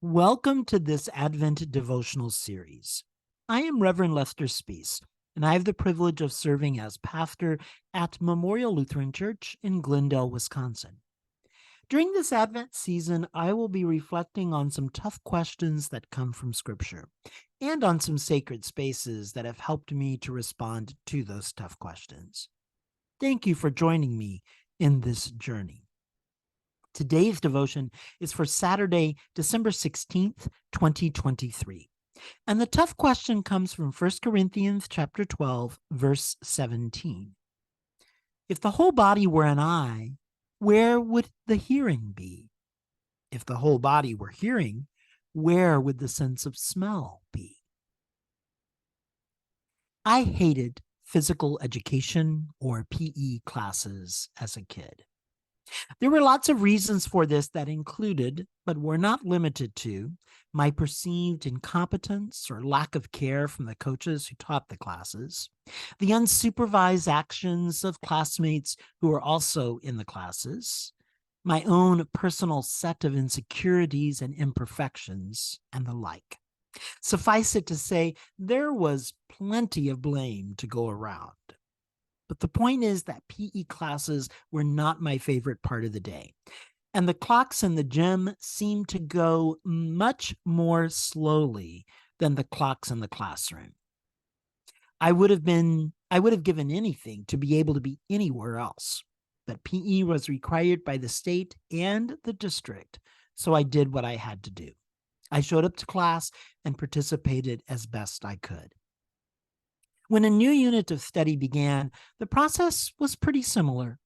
Welcome to this Advent devotional series. I am Reverend Lester Spees, and I have the privilege of serving as pastor at Memorial Lutheran Church in Glendale, Wisconsin. During this Advent season, I will be reflecting on some tough questions that come from Scripture and on some sacred spaces that have helped me to respond to those tough questions. Thank you for joining me in this journey. Today's devotion is for Saturday, December 16th, 2023. And the tough question comes from 1 Corinthians chapter 12, verse 17. If the whole body were an eye, where would the hearing be? If the whole body were hearing, where would the sense of smell be? I hated physical education or PE classes as a kid. There were lots of reasons for this that included, but were not limited to, my perceived incompetence or lack of care from the coaches who taught the classes, the unsupervised actions of classmates who were also in the classes, my own personal set of insecurities and imperfections, and the like. Suffice it to say, there was plenty of blame to go around. But the point is that PE classes were not my favorite part of the day. And the clocks in the gym seemed to go much more slowly than the clocks in the classroom. I would have given anything to be able to be anywhere else. But PE was required by the state and the district, so I did what I had to do. I showed up to class and participated as best I could. When a new unit of study began, the process was pretty similar.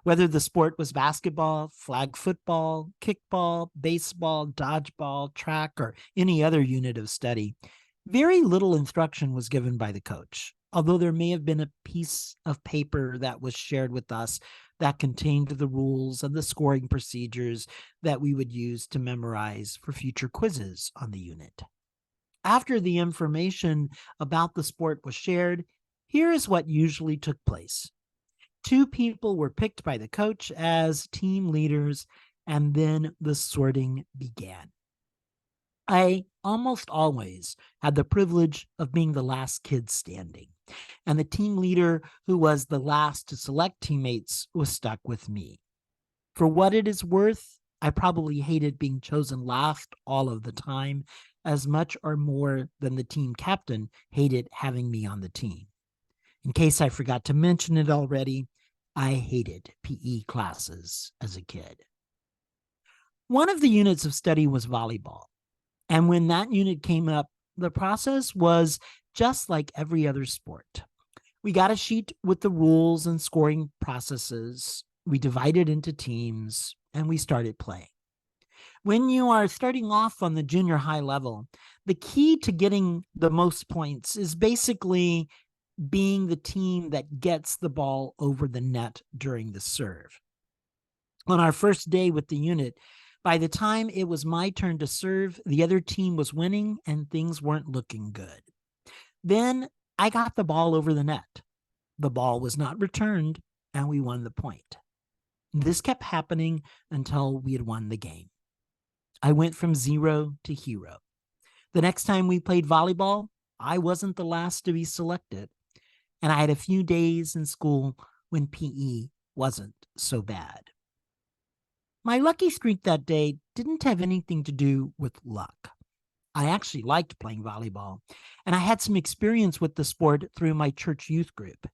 Whether the sport was basketball, flag football, kickball, baseball, dodgeball, track, or any other unit of study, very little instruction was given by the coach, although there may have been a piece of paper that was shared with us that contained the rules and the scoring procedures that we would use to memorize for future quizzes on the unit. After the information about the sport was shared, here is what usually took place. Two people were picked by the coach as team leaders, and then the sorting began. I almost always had the privilege of being the last kid standing, and the team leader who was the last to select teammates was stuck with me. For what it is worth, I probably hated being chosen last all of the time as much or more than the team captain hated having me on the team. In case I forgot to mention it already, I hated PE classes as a kid. One of the units of study was volleyball. And when that unit came up, the process was just like every other sport. We got a sheet with the rules and scoring processes. We divided into teams and we started playing. When you are starting off on the junior high level, the key to getting the most points is basically being the team that gets the ball over the net during the serve. On our first day with the unit, by the time it was my turn to serve, the other team was winning and things weren't looking good. Then I got the ball over the net. The ball was not returned and we won the point. This kept happening until we had won the game. I went from zero to hero. The next time we played volleyball, I wasn't the last to be selected. And I had a few days in school when PE wasn't so bad. My lucky streak that day didn't have anything to do with luck. I actually liked playing volleyball, and I had some experience with the sport through my church youth group.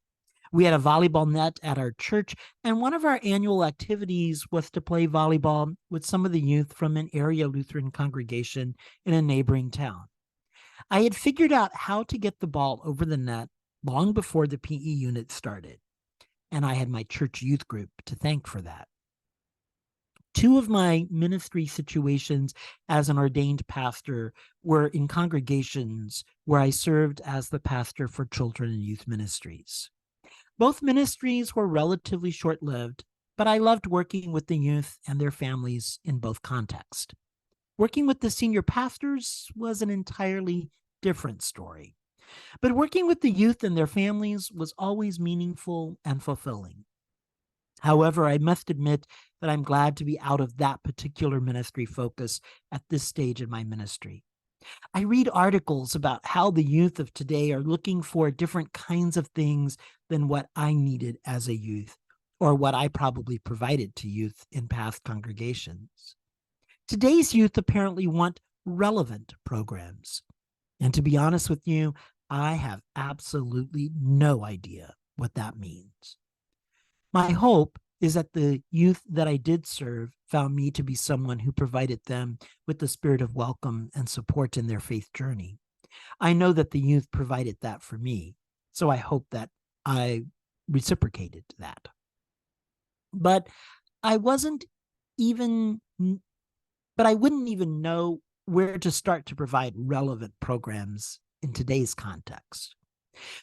We had a volleyball net at our church, and one of our annual activities was to play volleyball with some of the youth from an area Lutheran congregation in a neighboring town. I had figured out how to get the ball over the net long before the PE unit started, and I had my church youth group to thank for that. Two of my ministry situations as an ordained pastor were in congregations where I served as the pastor for children and youth ministries. Both ministries were relatively short-lived, but I loved working with the youth and their families in both contexts. Working with the senior pastors was an entirely different story. But working with the youth and their families was always meaningful and fulfilling. However, I must admit that I'm glad to be out of that particular ministry focus at this stage in my ministry. I read articles about how the youth of today are looking for different kinds of things than what I needed as a youth, or what I probably provided to youth in past congregations. Today's youth apparently want relevant programs. And to be honest with you, I have absolutely no idea what that means. My hope is that the youth that I did serve found me to be someone who provided them with the spirit of welcome and support in their faith journey. I know that the youth provided that for me, so I hope that I reciprocated that. But I wasn't even, but I wouldn't even know where to start to provide relevant programs in today's context.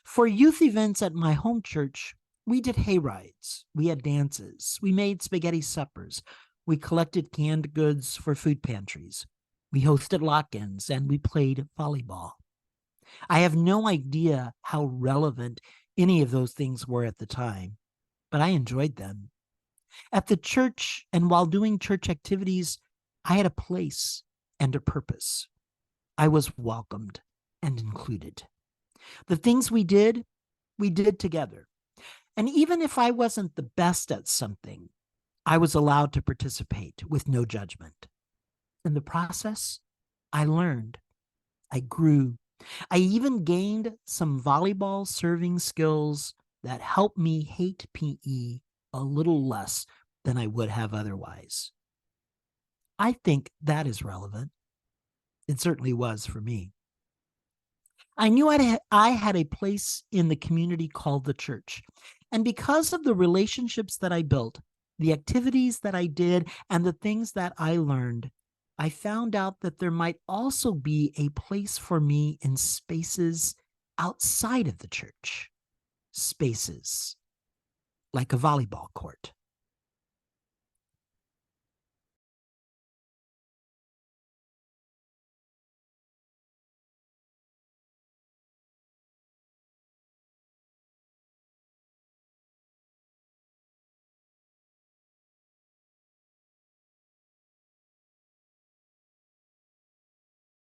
For youth events at my home church, we did hay rides, we had dances, we made spaghetti suppers, we collected canned goods for food pantries, we hosted lock-ins, and we played volleyball. I have no idea how relevant any of those things were at the time, but I enjoyed them. At the church and while doing church activities, I had a place and a purpose. I was welcomed and included. The things we did together. And even if I wasn't the best at something, I was allowed to participate with no judgment. In the process, I learned, I grew, I even gained some volleyball serving skills that helped me hate PE a little less than I would have otherwise. I think that is relevant. It certainly was for me. I knew I had a place in the community called the church. And because of the relationships that I built, the activities that I did, and the things that I learned, I found out that there might also be a place for me in spaces outside of the church. Spaces like a volleyball court,